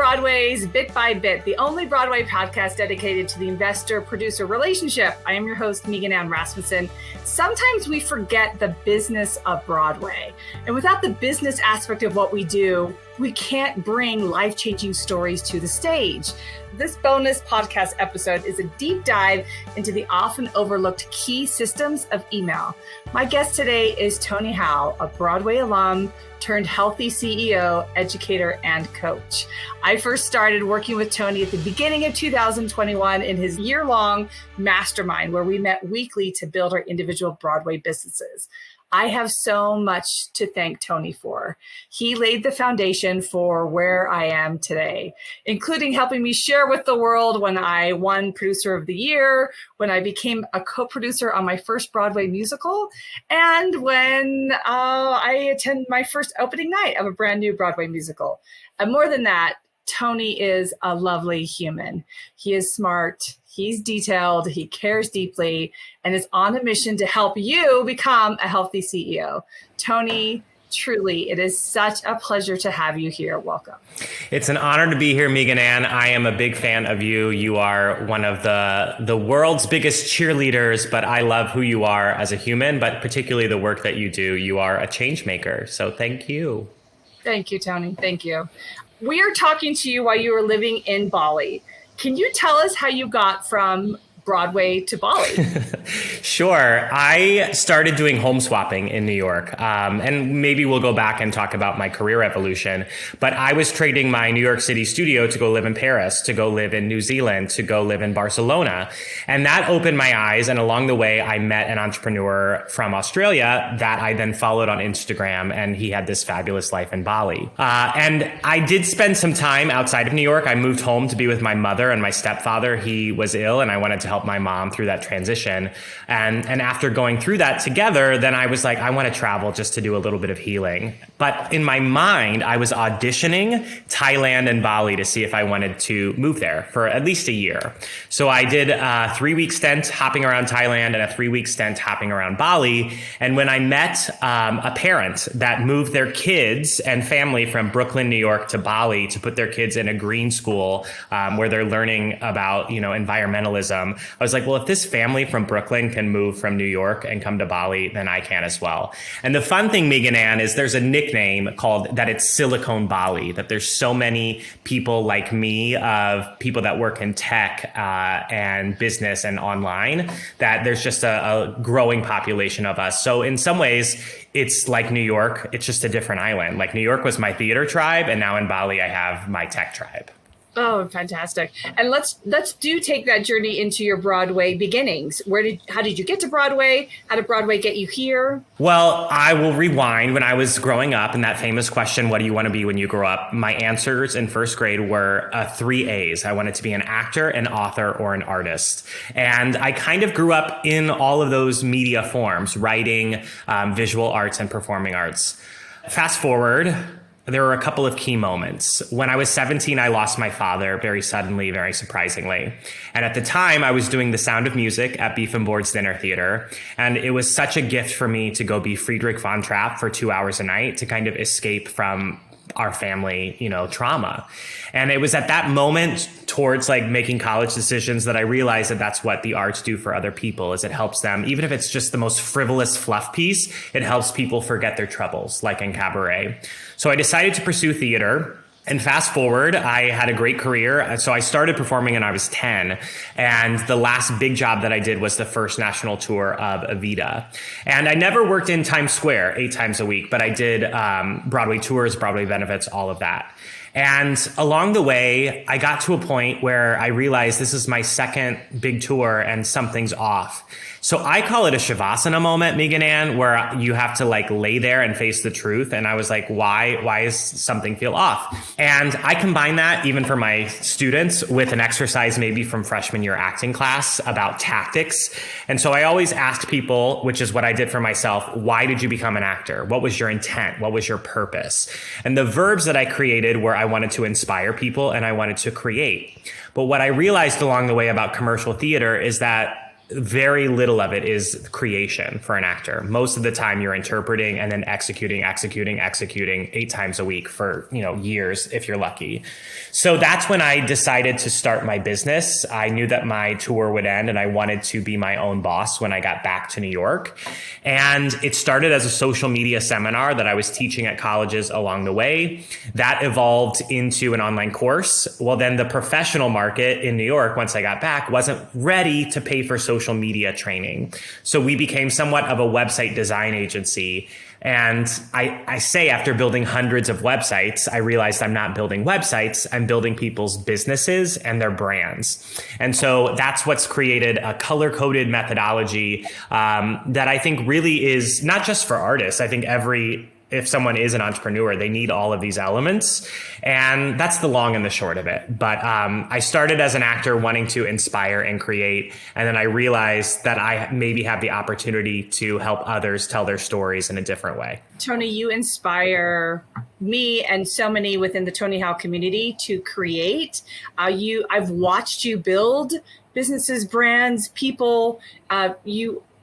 Broadway's Bit by Bit, the only Broadway podcast dedicated to the investor-producer relationship. I am your host, Megan Ann Rasmussen. Sometimes we forget the business of Broadway. And without the business aspect of what we do, we can't bring life-changing stories to the stage. This bonus podcast episode is a deep dive into the often overlooked key systems of email. My guest today is Tony Howell, a Broadway alum turned healthy CEO, educator, and coach. I first started working with Tony at the beginning of 2021 in his year-long mastermind, where we met weekly to build our individual Broadway businesses. I have so much to thank Tony for. He laid the foundation for where I am today, including helping me share with the world when I won Producer of the Year, when I became a co-producer on my first Broadway musical, and when I attended my first opening night of a brand new Broadway musical. And more than that, Tony is a lovely human. He is smart, he's detailed, he cares deeply, and is on a mission to help you become a healthy CEO. Tony, truly, it is such a pleasure to have you here. Welcome. It's an honor to be here, Megan Ann. I am a big fan of you. You are one of the world's biggest cheerleaders, but I love who you are as a human, but particularly the work that you do. You are a change maker. So thank you. Thank you, Tony. Thank you. We are talking to you while you were living in Bali. Can you tell us how you got from Broadway to Bali? Sure. I started doing home swapping in New York. And maybe we'll go back and talk about my career evolution. But I was trading my New York City studio to go live in Paris, to go live in New Zealand, to go live in Barcelona. And that opened my eyes. And along the way, I met an entrepreneur from Australia that I then followed on Instagram. And he had this fabulous life in Bali. And I did spend some time outside of New York. I moved home to be with my mother and my stepfather. He was ill and I wanted to help my mom through that transition. And after going through that together, then I was like, I want to travel just to do a little bit of healing. But in my mind, I was auditioning Thailand and Bali to see if I wanted to move there for at least a year. So I did a 3-week stint hopping around Thailand and a 3-week stint hopping around Bali. And when I met a parent that moved their kids and family from Brooklyn, New York to Bali to put their kids in a green school where they're learning about, environmentalism, I was like, well, if this family from Brooklyn can move from New York and come to Bali, then I can as well. And the fun thing, Megan Ann, is there's a nickname called that it's Silicon Bali, that there's so many people like me, of people that work in tech and business and online, that there's just a growing population of us. So in some ways, it's like New York. It's just a different island. Like New York was my theater tribe, and now in Bali, I have my tech tribe. Oh, fantastic. And let's take that journey into your Broadway beginnings. How did you get to Broadway? How did Broadway get you here? Well, I will rewind. When I was growing up, and that famous question, what do you want to be when you grow up? My answers in first grade were 3 A's. I wanted to be an actor, an author, or an artist. And I kind of grew up in all of those media forms, writing, visual arts, and performing arts. Fast forward, there were a couple of key moments. When I was 17, I lost my father very suddenly, very surprisingly. And at the time, I was doing The Sound of Music at Beef and Board's Dinner Theater. And it was such a gift for me to go be Friedrich von Trapp for 2 hours a night to kind of escape from our family, trauma. And it was at that moment towards making college decisions that I realized that that's what the arts do for other people, is it helps them, even if it's just the most frivolous fluff piece, it helps people forget their troubles, like in cabaret. So I decided to pursue theater. And fast forward, I had a great career. So I started performing when I was 10. And the last big job that I did was the first national tour of Evita. And I never worked in Times Square 8 times a week, but I did Broadway tours, Broadway benefits, all of that. And along the way, I got to a point where I realized this is my second big tour and something's off. So I call it a Shavasana moment, Megan Ann, where you have to lay there and face the truth. And I was like, why is something feel off? And I combine that even for my students with an exercise maybe from freshman year acting class about tactics. And so I always ask people, which is what I did for myself, why did you become an actor? What was your intent? What was your purpose? And the verbs that I created were I wanted to inspire people and I wanted to create. But what I realized along the way about commercial theater is that very little of it is creation for an actor. Most of the time you're interpreting and then executing 8 times a week for, years if you're lucky. So that's when I decided to start my business. I knew that my tour would end and I wanted to be my own boss when I got back to New York. And it started as a social media seminar that I was teaching at colleges along the way. That evolved into an online course. Well, then the professional market in New York, once I got back, wasn't ready to pay for social media training. So we became somewhat of a website design agency. And I say after building hundreds of websites, I realized I'm not building websites, I'm building people's businesses and their brands. And so that's what's created a color-coded methodology that I think really is not just for artists. I think if someone is an entrepreneur, they need all of these elements. And that's the long and the short of it. But I started as an actor wanting to inspire and create. And then I realized that I maybe have the opportunity to help others tell their stories in a different way. Tony, you inspire me and so many within the Tony Howell community to create. I've watched you build businesses, brands, people.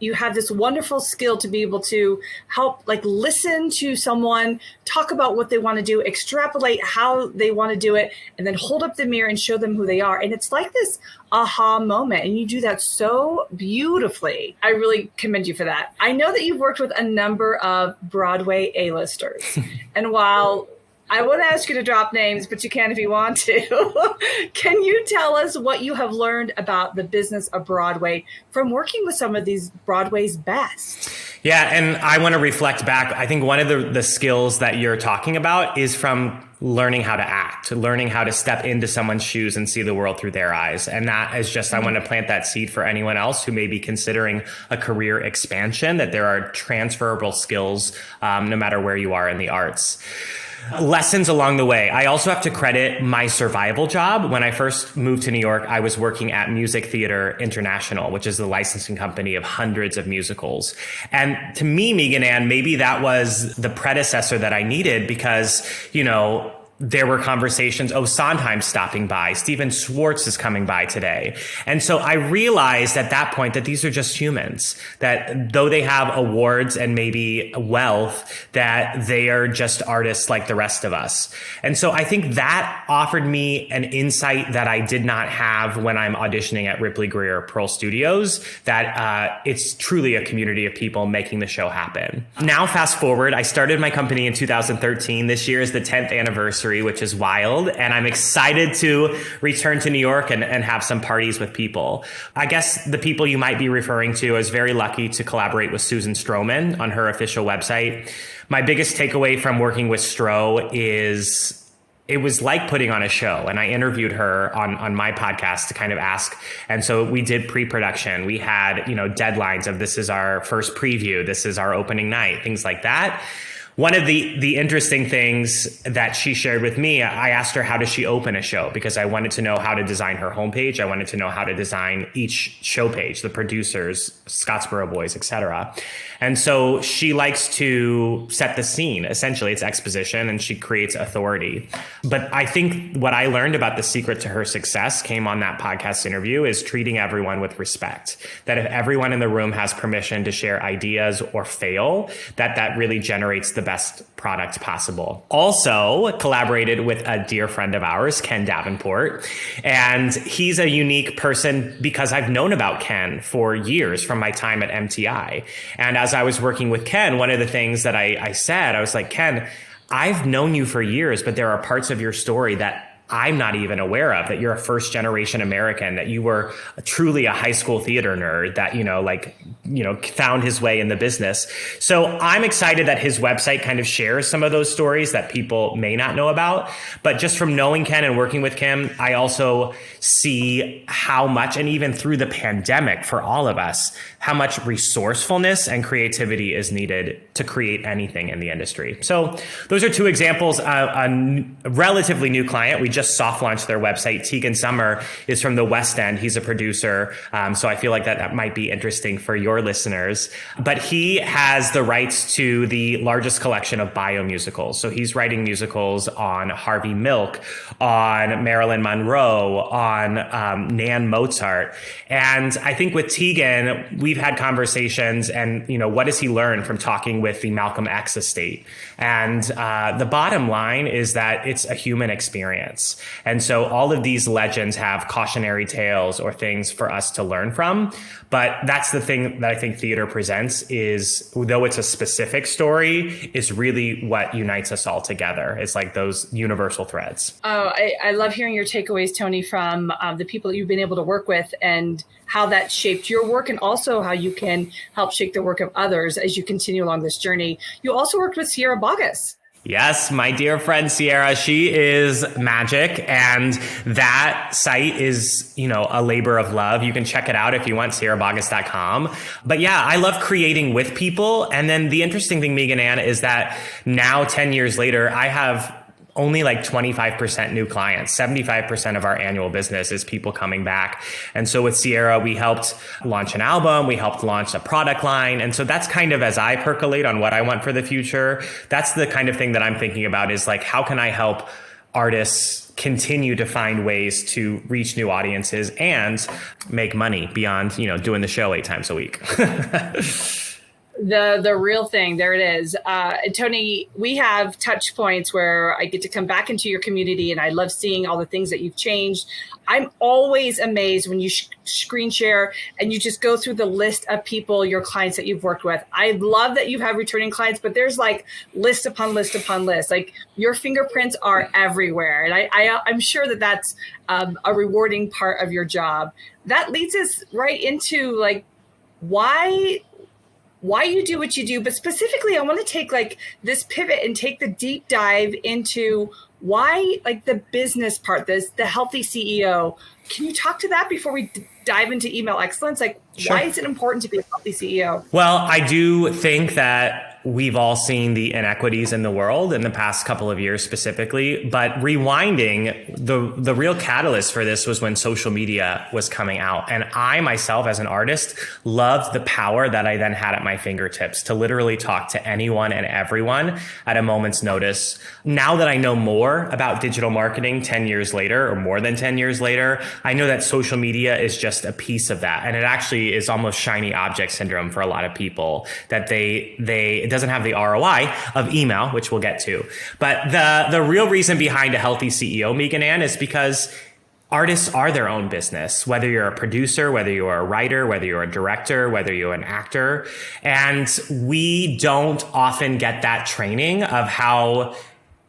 You have this wonderful skill to be able to help, listen to someone talk about what they want to do, extrapolate how they want to do it, and then hold up the mirror and show them who they are. And it's like this aha moment. And you do that so beautifully. I really commend you for that. I know that you've worked with a number of Broadway A-listers. And while I want to ask you to drop names, but you can if you want to. Can you tell us what you have learned about the business of Broadway from working with some of these Broadway's best? Yeah, and I want to reflect back. I think one of the skills that you're talking about is from learning how to act, learning how to step into someone's shoes and see the world through their eyes. And that is just, I want to plant that seed for anyone else who may be considering a career expansion, that there are transferable skills no matter where you are in the arts. Lessons along the way. I also have to credit my survival job. When I first moved to New York, I was working at Music Theater International, which is the licensing company of hundreds of musicals. And to me, Megan Ann, maybe that was the predecessor that I needed because, there were conversations, Sondheim's stopping by, Stephen Schwartz is coming by today. And so I realized at that point that these are just humans, that though they have awards and maybe wealth, that they are just artists like the rest of us. And so I think that offered me an insight that I did not have when I'm auditioning at Ripley Greer Pearl Studios, that it's truly a community of people making the show happen. Now, fast forward, I started my company in 2013. This year is the 10th anniversary, which is wild. And I'm excited to return to New York and have some parties with people. I guess the people you might be referring to, I was very lucky to collaborate with Susan Stroman on her official website. My biggest takeaway from working with Stro is it was like putting on a show. And I interviewed her on my podcast to kind of ask. And so we did pre-production. We had, deadlines of this is our first preview, this is our opening night, things like that. One of the interesting things that she shared with me, I asked her how does she open a show, because I wanted to know how to design her homepage. I wanted to know how to design each show page, the producers, Scottsboro Boys, etc. And so she likes to set the scene. Essentially, it's exposition and she creates authority. But I think what I learned about the secret to her success came on that podcast interview is treating everyone with respect. That if everyone in the room has permission to share ideas or fail, that really generates the best product possible. Also collaborated with a dear friend of ours, Ken Davenport. And he's a unique person because I've known about Ken for years from my time at MTI. And as I was working with Ken, one of the things that I said, I was like, Ken, I've known you for years, but there are parts of your story that I'm not even aware of, that you're a first generation American, that you were truly a high school theater nerd that, found his way in the business. So I'm excited that his website kind of shares some of those stories that people may not know about. But just from knowing Ken and working with Kim, I also see how much, and even through the pandemic for all of us, how much resourcefulness and creativity is needed to create anything in the industry. So those are two examples. A relatively new client, we just soft launched their website. Tegan Summer is from the West End. He's a producer. So I feel like that might be interesting for your your listeners, but he has the rights to the largest collection of bio musicals. So he's writing musicals on Harvey Milk, on Marilyn Monroe, on Nan Mozart. And I think with Tegan, we've had conversations and, what does he learn from talking with the Malcolm X estate? And the bottom line is that it's a human experience. And so all of these legends have cautionary tales or things for us to learn from. But that's the thing that I think theater presents is, though it's a specific story, is really what unites us all together. It's like those universal threads. Oh, I love hearing your takeaways, Tony, from the people that you've been able to work with and how that shaped your work and also how you can help shape the work of others as you continue along this journey. You also worked with Sierra Boggess. Yes, my dear friend Sierra, she is magic. And that site is, a labor of love. You can check it out if you want, sierraboggess.com. But yeah, I love creating with people. And then the interesting thing, Megan Ann, is that now 10 years later, I have only like 25% new clients. 75% of our annual business is people coming back. And so with Sierra, we helped launch an album. We helped launch a product line. And so that's kind of, as I percolate on what I want for the future, that's the kind of thing that I'm thinking about is like, how can I help artists continue to find ways to reach new audiences and make money beyond, doing the show 8 times a week. The real thing. There it is. Tony, we have touch points where I get to come back into your community and I love seeing all the things that you've changed. I'm always amazed when you screen share and you just go through the list of people, your clients that you've worked with. I love that you have returning clients, but there's like list upon list upon list. Like your fingerprints are everywhere. And I'm sure that that's a rewarding part of your job. That leads us right into like why you do what you do, but specifically I want to take like this pivot and take the deep dive into why like the business part, the healthy CEO. Can you talk to that before we dive into email excellence? Like, sure. Why is it important to be a healthy CEO? Well, I do think that we've all seen the inequities in the world in the past couple of years specifically, but rewinding, the real catalyst for this was when social media was coming out. And I myself as an artist loved the power that I then had at my fingertips to literally talk to anyone and everyone at a moment's notice. Now that I know more about digital marketing 10 years later or more than 10 years later, I know that social media is just a piece of that. And it actually is almost shiny object syndrome for a lot of people that it doesn't have the ROI of email, which we'll get to. But the real reason behind a healthy CEO, Megan Ann, is because artists are their own business, whether you're a producer, whether you're a writer, whether you're a director, whether you're an actor. And we don't often get that training of how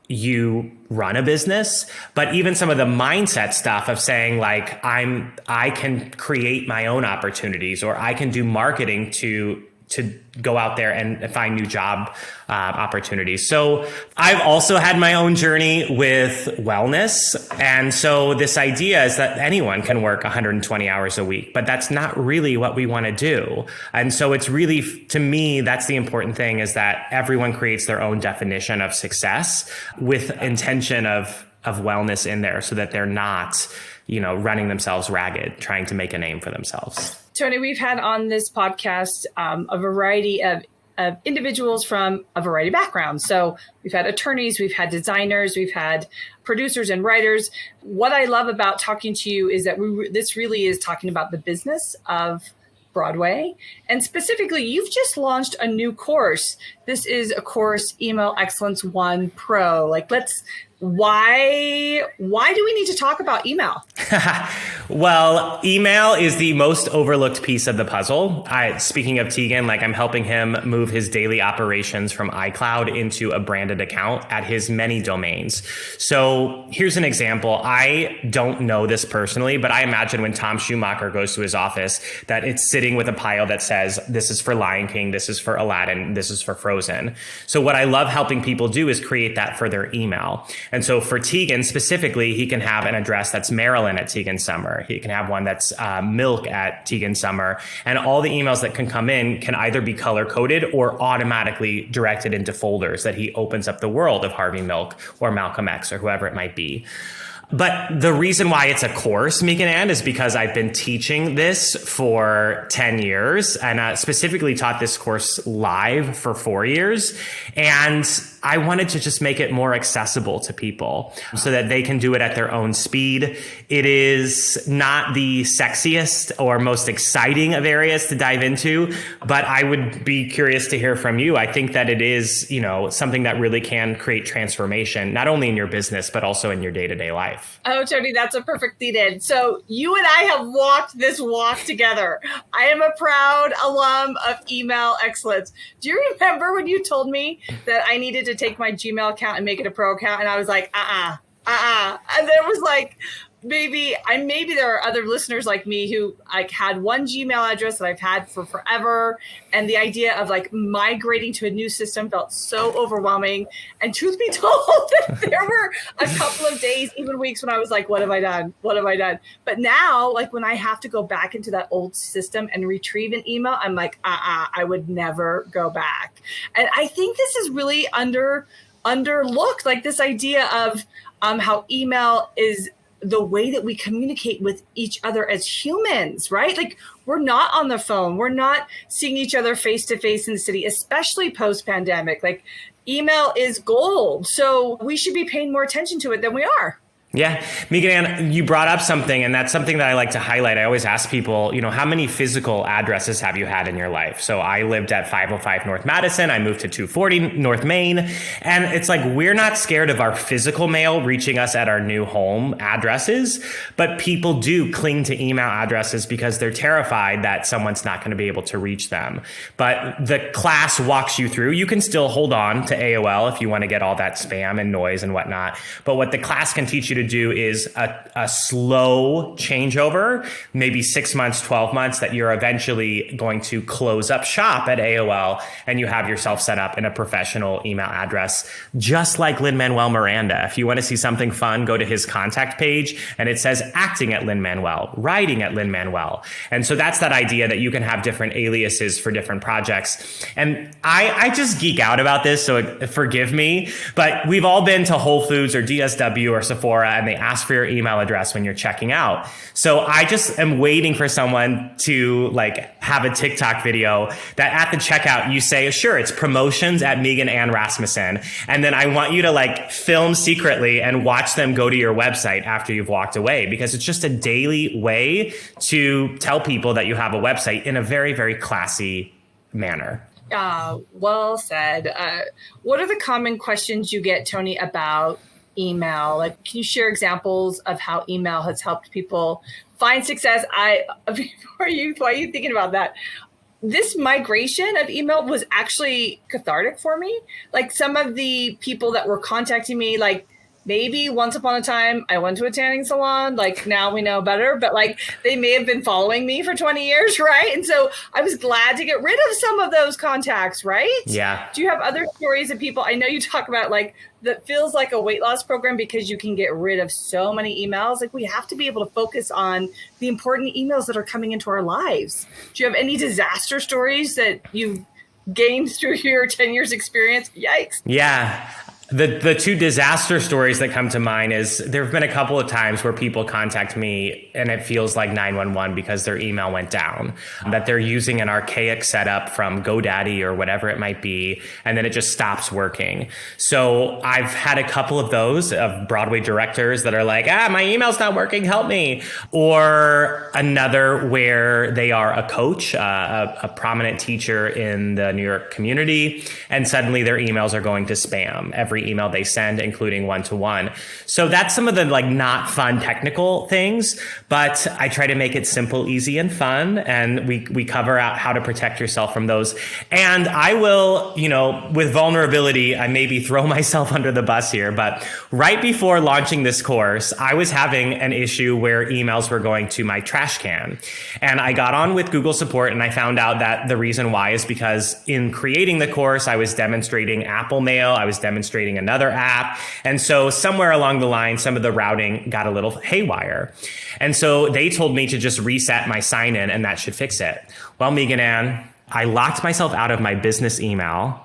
you run a business, but even some of the mindset stuff of saying like, I can create my own opportunities, or I can do marketing to go out there and find new job opportunities. So I've also had my own journey with wellness. And so this idea is that anyone can work 120 hours a week, but that's not really what we want to do. And so it's really, to me, that's the important thing, is that everyone creates their own definition of success with intention of wellness in there, so that they're not, running themselves ragged, trying to make a name for themselves. Tony, we've had on this podcast a variety of individuals from a variety of backgrounds. So we've had attorneys, we've had designers, we've had producers and writers. What I love about talking to you is that this really is talking about the business of Broadway. And specifically, you've just launched a new course. This is a course, Email Excellence 1 Pro. Why do we need to talk about email? Well, email is the most overlooked piece of the puzzle. Speaking of Tegan, I'm helping him move his daily operations from iCloud into a branded account at his many domains. So here's an example. I don't know this personally, but I imagine when Tom Schumacher goes to his office that it's sitting with a pile that says, this is for Lion King, this is for Aladdin, this is for Frozen. So what I love helping people do is create that for their email. And so for Tegan specifically, he can have an address that's Marilyn at Tegan Summer. He can have one that's Milk at Tegan Summer. And all the emails that can come in can either be color coded or automatically directed into folders that he opens up the world of Harvey Milk or Malcolm X or whoever it might be. But the reason why it's a course, Megan Ann, is because I've been teaching this for 10 years and specifically taught this course live for 4 years. And I wanted to just make it more accessible to people so that they can do it at their own speed. It is not the sexiest or most exciting of areas to dive into, but I would be curious to hear from you. I think that it is, something that really can create transformation, not only in your business, but also in your day-to-day life. Oh, Tony, that's a perfect lead-in. So you and I have walked this walk together. I am a proud alum of email excellence. Do you remember when you told me that I needed to take my Gmail account and make it a pro account? And I was like, And there was like, maybe there are other listeners like me who like had one Gmail address that I've had for forever. And the idea of like migrating to a new system felt so overwhelming. And truth be told, there were a couple of days, even weeks when I was like, what have I done? What have I done? But now, like when I have to go back into that old system and retrieve an email, I'm like, I would never go back. And I think this is really underlooked, like this idea of how email is the way that we communicate with each other as humans, right? Like we're not on the phone. We're not seeing each other face to face in the city, especially post-pandemic. Like email is gold. So we should be paying more attention to it than we are. Yeah. Megan Ann, you brought up something, and that's something that I like to highlight. I always ask people, how many physical addresses have you had in your life? So I lived at 505 North Madison. I moved to 240 North Main. And it's like, we're not scared of our physical mail reaching us at our new home addresses, but people do cling to email addresses because they're terrified that someone's not going to be able to reach them. But the class walks you through. You can still hold on to AOL if you want to get all that spam and noise and whatnot. But what the class can teach you to do is a slow changeover, maybe 6 months, 12 months, that you're eventually going to close up shop at AOL and you have yourself set up in a professional email address, just like Lin-Manuel Miranda. If you want to see something fun, go to his contact page and it says acting at Lin-Manuel, writing at Lin-Manuel. And so that's that idea that you can have different aliases for different projects. And I just geek out about this, so forgive me, but we've all been to Whole Foods or DSW or Sephora, and they ask for your email address when you're checking out. So I just am waiting for someone to like have a TikTok video that at the checkout you say, sure, it's promotions at Megan Ann Rasmussen. And then I want you to like film secretly and watch them go to your website after you've walked away, because it's just a daily way to tell people that you have a website in a very, very classy manner. Well said. What are the common questions you get, Tony, about email? Like, can you share examples of how email has helped people find success? Why are you thinking about that? This migration of email was actually cathartic for me. Like some of the people that were contacting me, like maybe once upon a time I went to a tanning salon, like now we know better, but like they may have been following me for 20 years, right? And so I was glad to get rid of some of those contacts, right? Yeah. Do you have other stories of people? I know you talk about like that feels like a weight loss program because you can get rid of so many emails. Like we have to be able to focus on the important emails that are coming into our lives. Do you have any disaster stories that you've gained through your 10 years experience? Yikes. Yeah. The two disaster stories that come to mind is there have been a couple of times where people contact me and it feels like 911 because their email went down, that they're using an archaic setup from GoDaddy or whatever it might be, and then it just stops working. So I've had a couple of those of Broadway directors that are like, my email's not working, help me. Or another where they are a coach, a prominent teacher in the New York community, and suddenly their emails are going to spam every email they send, including one-to-one. So that's some of the like not fun technical things, but I try to make it simple, easy, and fun. And we cover out how to protect yourself from those. And I will, with vulnerability, I maybe throw myself under the bus here, but right before launching this course, I was having an issue where emails were going to my trash can. And I got on with Google support and I found out that the reason why is because in creating the course, I was demonstrating Apple Mail, I was demonstrating another app. And so somewhere along the line, some of the routing got a little haywire. And so they told me to just reset my sign in and that should fix it. Well, Megan Ann, I locked myself out of my business email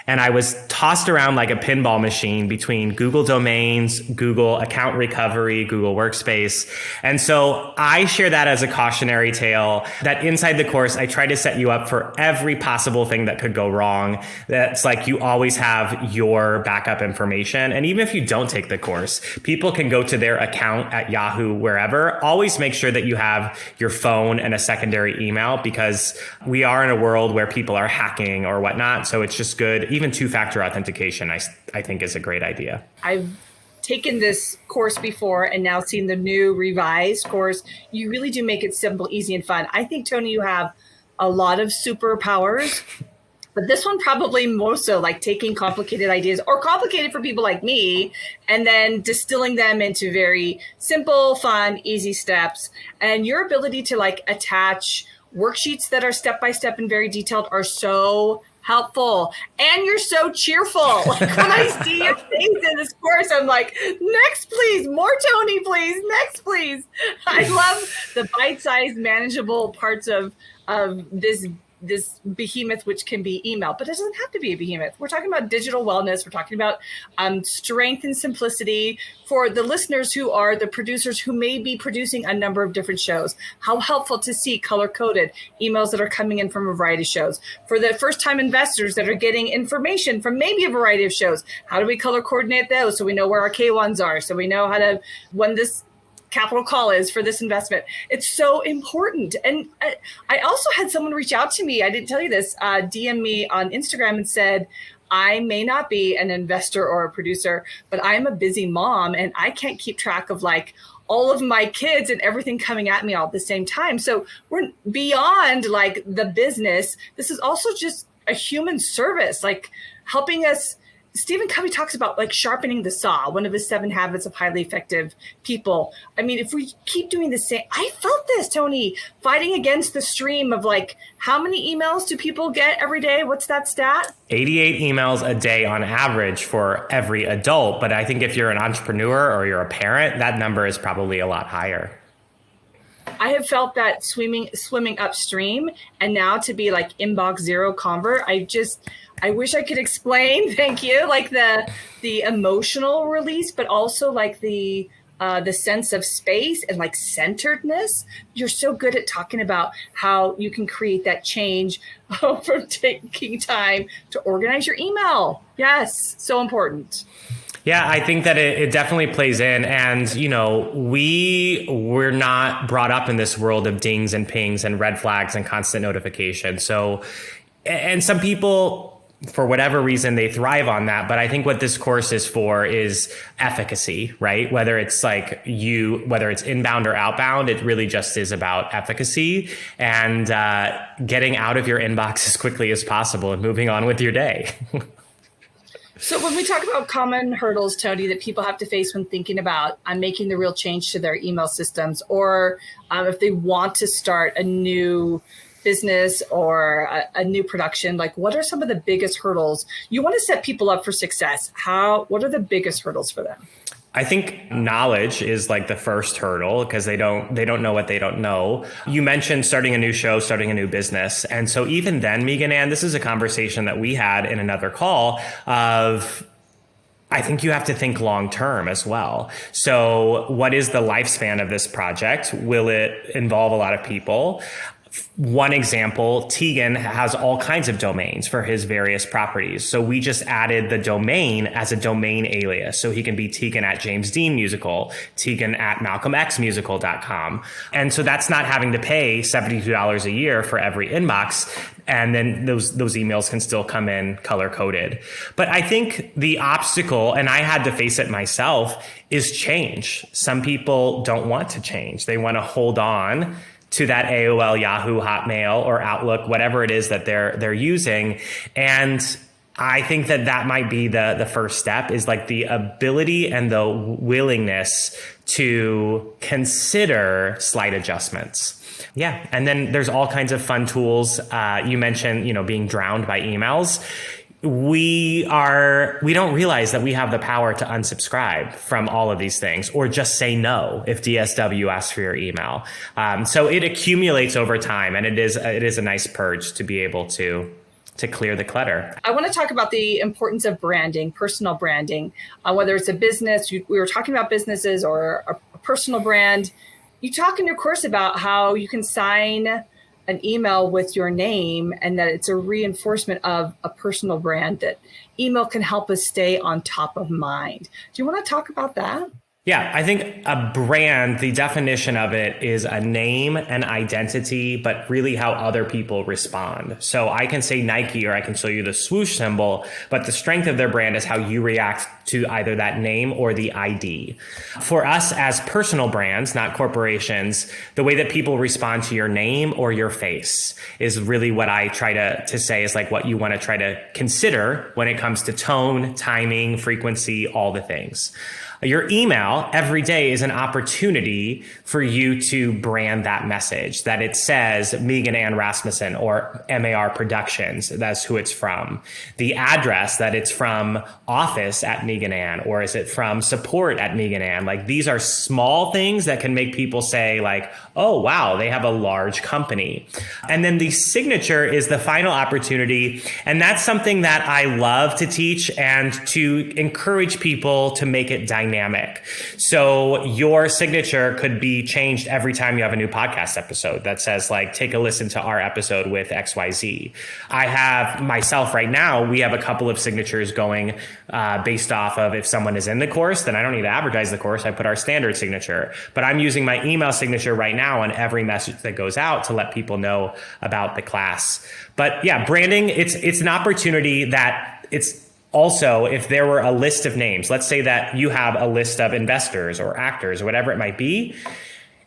and I was tossed around like a pinball machine between Google domains, Google account recovery, Google Workspace. And so I share that as a cautionary tale that inside the course, I try to set you up for every possible thing that could go wrong. That's like you always have your backup information. And even if you don't take the course, people can go to their account at Yahoo, wherever. Always make sure that you have your phone and a secondary email, because we are in a world where people are hacking or whatnot. So it's just good. Even two-factor authentication, I think, is a great idea. I've taken this course before and now seen the new revised course. You really do make it simple, easy, and fun. I think, Tony, you have a lot of superpowers, but this one probably more so, like taking complicated ideas, or complicated for people like me, and then distilling them into very simple, fun, easy steps. And your ability to like attach worksheets that are step-by-step and very detailed are so helpful. And you're so cheerful. Like when I see your face in this course, I'm like, next, please, more Tony, please, next, please. I love the bite-sized, manageable parts of this behemoth, which can be email, but it doesn't have to be a behemoth. We're talking about digital wellness. We're talking about strength and simplicity for the listeners who are the producers who may be producing a number of different shows. How helpful to see color-coded emails that are coming in from a variety of shows. For the first-time investors that are getting information from maybe a variety of shows, how do we color coordinate those so we know where our K1s are, so we know how to, when this capital call is for this investment. It's so important. And I also had someone reach out to me. I didn't tell you this, DM me on Instagram and said, I may not be an investor or a producer, but I'm a busy mom and I can't keep track of like all of my kids and everything coming at me all at the same time. So we're beyond like the business. This is also just a human service, like helping us. Stephen Covey talks about like sharpening the saw, one of his 7 habits of highly effective people. I mean, if we keep doing the same, I felt this, Tony, fighting against the stream of like, how many emails do people get every day? What's that stat? 88 emails a day on average for every adult. But I think if you're an entrepreneur or you're a parent, that number is probably a lot higher. I have felt that swimming upstream, and now to be like inbox zero convert, I wish I could explain, thank you, like the emotional release, but also like the sense of space and like centeredness. You're so good at talking about how you can create that change from taking time to organize your email. Yes, so important. Yeah, I think that it definitely plays in. And, you know, we're not brought up in this world of dings and pings and red flags and constant notification. So, and some people, for whatever reason, they thrive on that. But I think what this course is for is efficacy, right? Whether it's whether it's inbound or outbound, it really just is about efficacy and getting out of your inbox as quickly as possible and moving on with your day. So when we talk about common hurdles, Tony, that people have to face when thinking about making the real change to their email systems, or if they want to start a new business or a new production, like what are some of the biggest hurdles? You want to set people up for success. What are the biggest hurdles for them? I think knowledge is like the first hurdle, because they don't know what they don't know. You mentioned starting a new show, starting a new business. And so even then, Megan Ann, this is a conversation that we had in another call of, I think you have to think long term as well. So what is the lifespan of this project? Will it involve a lot of people? One example, Tegan has all kinds of domains for his various properties. So we just added the domain as a domain alias. So he can be Tegan at James Dean Musical, Tegan at MalcolmXmusical.com. And so that's not having to pay $72 a year for every inbox. And then those emails can still come in color coded. But I think the obstacle, and I had to face it myself, is change. Some people don't want to change. They want to hold on to that AOL, Yahoo, Hotmail, or Outlook, whatever it is that they're using. And I think that might be the first step, is like the ability and the willingness to consider slight adjustments. Yeah. And then there's all kinds of fun tools. You mentioned, being drowned by emails. We don't realize that we have the power to unsubscribe from all of these things, or just say no if DSW asks for your email. So it accumulates over time, and it is a nice purge to be able to to clear the clutter. I want to talk about the importance of branding, personal branding, whether it's a business. We were talking about businesses or a personal brand. You talk in your course about how you can sign an email with your name and that it's a reinforcement of a personal brand, that email can help us stay on top of mind. Do you want to talk about that? Yeah, I think a brand, the definition of it is a name, an identity, but really how other people respond. So I can say Nike or I can show you the swoosh symbol, but the strength of their brand is how you react to either that name or the ID. For us as personal brands, not corporations, the way that people respond to your name or your face is really what I try to say is like what you want to try to consider when it comes to tone, timing, frequency, all the things. Your email every day is an opportunity for you to brand that message, that it says Megan Ann Rasmussen or MAR Productions. That's who it's from. The address that it's from office at Megan Ann, or is it from support at Megan Ann? Like these are small things that can make people say like, oh, wow, they have a large company. And then the signature is the final opportunity. And that's something that I love to teach and to encourage people to make it dynamic. So your signature could be changed every time you have a new podcast episode that says like, take a listen to our episode with XYZ. I have myself right now, we have a couple of signatures going based off of if someone is in the course, then I don't need to advertise the course. I put our standard signature, but I'm using my email signature right now on every message that goes out to let people know about the class. But yeah, branding, it's an opportunity that it's also, if there were a list of names, let's say that you have a list of investors or actors or whatever it might be.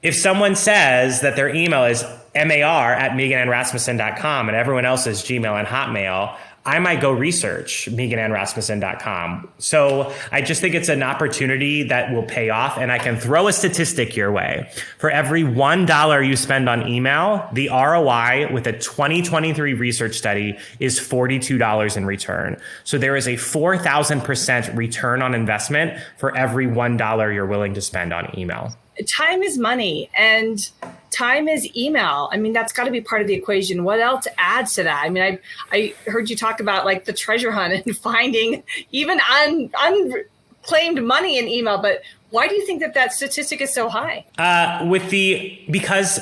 If someone says that their email is mar@meganannrasmussen.com and everyone else is Gmail and Hotmail, I might go research meganannrasmussen.com. So I just think it's an opportunity that will pay off. And I can throw a statistic your way. For every $1 you spend on email, the ROI with a 2023 research study is $42 in return. So there is a 4,000% return on investment for every $1 you're willing to spend on email. Time is money and time is email. I mean, that's got to be part of the equation. What else adds to that? I mean, I heard you talk about like the treasure hunt and finding even unclaimed money in email. But why do you think that statistic is so high? Because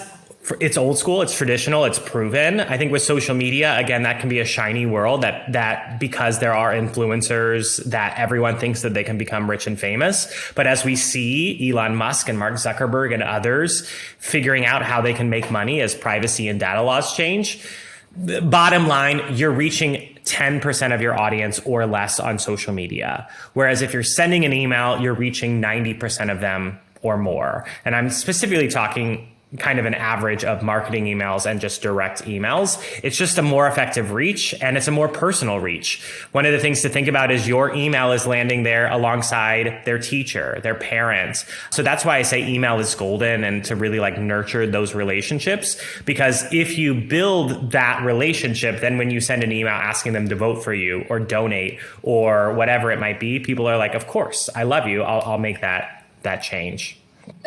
it's old school, it's traditional, it's proven. I think with social media, again, that can be a shiny world that because there are influencers that everyone thinks that they can become rich and famous. But as we see Elon Musk and Mark Zuckerberg and others figuring out how they can make money as privacy and data laws change, the bottom line, you're reaching 10% of your audience or less on social media. Whereas if you're sending an email, you're reaching 90% of them or more. And I'm specifically talking kind of an average of marketing emails and just direct emails. It's just a more effective reach and it's a more personal reach. One of the things to think about is your email is landing there alongside their teacher, their parents. So that's why I say email is golden and to really like nurture those relationships, because if you build that relationship, then when you send an email asking them to vote for you or donate or whatever it might be, people are like, of course, I love you. I'll make that change.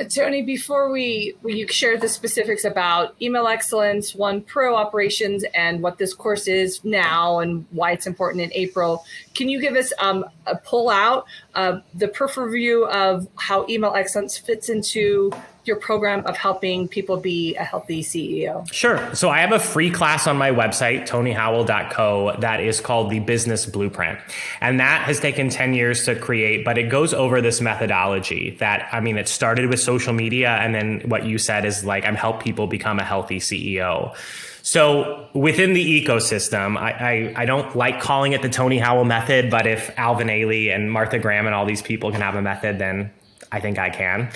Tony, before you share the specifics about email excellence, One Pro operations, and what this course is now and why it's important in April, can you give us a pull out the perf review of how email excellence fits into your program of helping people be a healthy CEO? Sure. So I have a free class on my website, tonyhowell.co, that is called the Business Blueprint. And that has taken 10 years to create, but it goes over this methodology that, I mean, it started with social media. And then what you said is like, I'm help people become a healthy CEO. So within the ecosystem, I don't like calling it the Tony Howell method, but if Alvin Ailey and Martha Graham and all these people can have a method, then I think I can.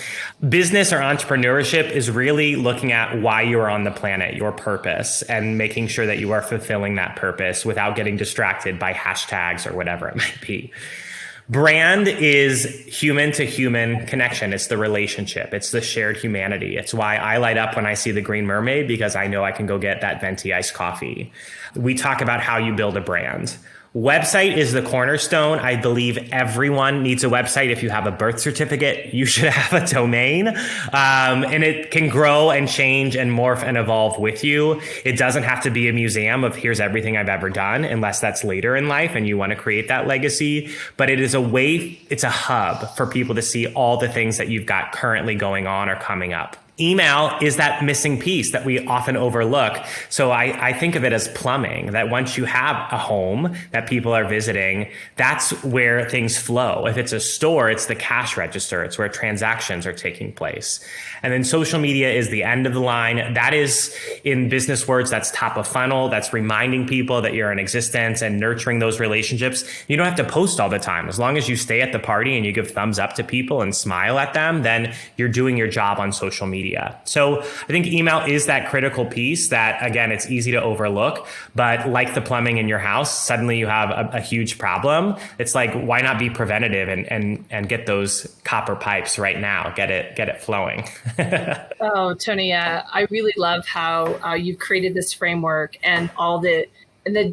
Business or entrepreneurship is really looking at why you are on the planet, your purpose, and making sure that you are fulfilling that purpose without getting distracted by hashtags or whatever it might be. Brand is human to human connection. It's the relationship. It's the shared humanity. It's why I light up when I see the Green Mermaid, because I know I can go get that venti iced coffee. We talk about how you build a brand. Website is the cornerstone. I believe everyone needs a website. If you have a birth certificate, you should have a domain. And it can grow and change and morph and evolve with you. It doesn't have to be a museum of here's everything I've ever done, unless that's later in life and you want to create that legacy. But it is it's a hub for people to see all the things that you've got currently going on or coming up. Email is that missing piece that we often overlook. So I think of it as plumbing, that once you have a home that people are visiting, that's where things flow. If it's a store, it's the cash register. It's where transactions are taking place. And then social media is the end of the line. That is, in business words, that's top of funnel. That's reminding people that you're in existence and nurturing those relationships. You don't have to post all the time. As long as you stay at the party and you give thumbs up to people and smile at them, then you're doing your job on social media. So I think email is that critical piece that, again, it's easy to overlook, but like the plumbing in your house, suddenly you have a huge problem. It's like, why not be preventative and get those copper pipes right now, get it flowing. Oh, Tony, I really love how you've created this framework and all the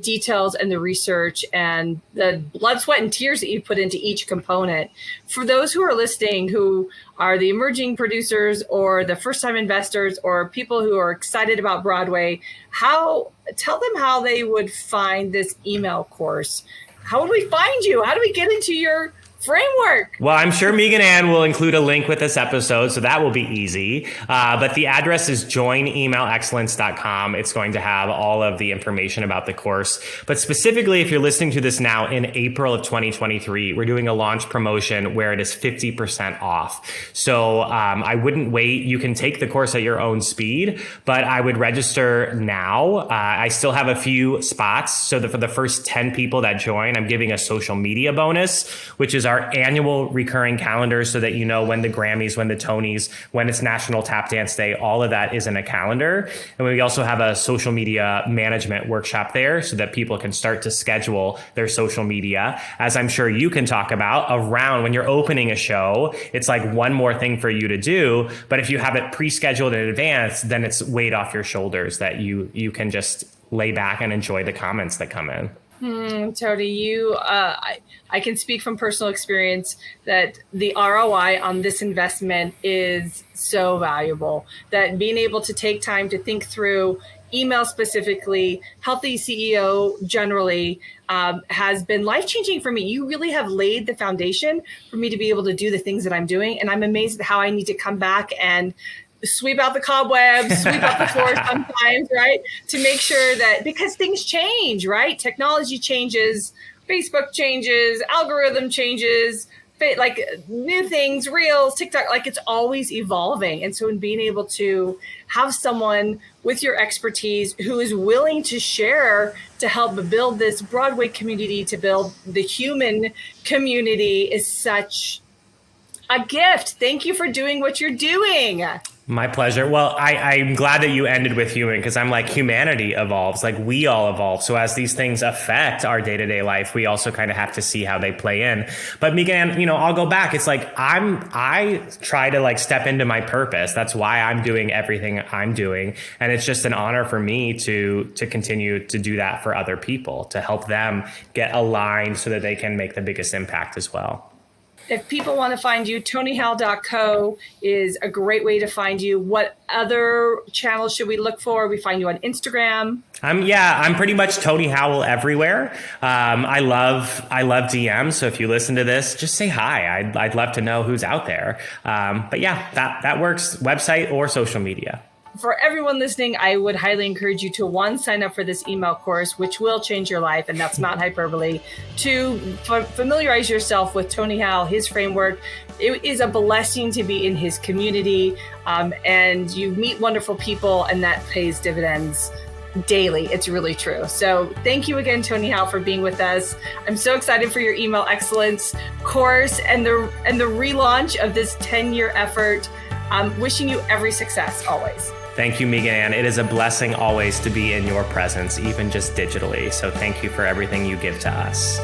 details and the research and the blood, sweat, and tears that you put into each component. For those who are listening, who are the emerging producers or the first-time investors or people who are excited about Broadway, tell them how they would find this email course. How would we find you? How do we get into your framework? Well, I'm sure Megan Ann will include a link with this episode, so that will be easy. But the address is joinemaileexcellence.com. It's going to have all of the information about the course. But specifically, if you're listening to this now in April of 2023, we're doing a launch promotion where it is 50% off. So I wouldn't wait. You can take the course at your own speed, but I would register now. I still have a few spots. So for the first 10 people that join, I'm giving a social media bonus, which is our annual recurring calendar, so that you know when the Grammys, when the Tonys, when it's National Tap Dance Day, all of that is in a calendar. And we also have a social media management workshop there so that people can start to schedule their social media. As I'm sure you can talk about, around when you're opening a show, it's like one more thing for you to do. But if you have it pre-scheduled in advance, then it's weight off your shoulders that you can just lay back and enjoy the comments that come in. Tony, I can speak from personal experience that the ROI on this investment is so valuable, that being able to take time to think through email specifically, healthy CEO generally, has been life-changing for me. You really have laid the foundation for me to be able to do the things that I'm doing. And I'm amazed at how I need to come back and sweep out the cobwebs, sweep out the floor sometimes, right? To make sure that, because things change, right? Technology changes, Facebook changes, algorithm changes, like new things, Reels, TikTok, like it's always evolving. And so in being able to have someone with your expertise who is willing to share to help build this Broadway community, to build the human community, is such a gift. Thank you for doing what you're doing. My pleasure. Well, I'm glad that you ended with human, because I'm like, humanity evolves, like we all evolve. So as these things affect our day-to-day life, we also kind of have to see how they play in. But Megan, I'll go back. It's like, I try to like step into my purpose. That's why I'm doing everything I'm doing. And it's just an honor for me to continue to do that for other people, to help them get aligned so that they can make the biggest impact as well. If people want to find you, TonyHowell.co is a great way to find you. What other channels should we look for? We find you on Instagram. I'm pretty much Tony Howell everywhere. I love DMs. So if you listen to this, just say hi. I'd love to know who's out there. But yeah, that works. Website or social media. For everyone listening, I would highly encourage you to, 1, sign up for this email course, which will change your life, and that's not hyperbole. 2, familiarize yourself with Tony Howell, his framework. It is a blessing to be in his community, and you meet wonderful people, and that pays dividends daily. It's really true. So thank you again, Tony Howell, for being with us. I'm so excited for your email excellence course and the relaunch of this 10-year effort. I'm wishing you every success always. Thank you, Megan Ann. It is a blessing always to be in your presence, even just digitally. So thank you for everything you give to us.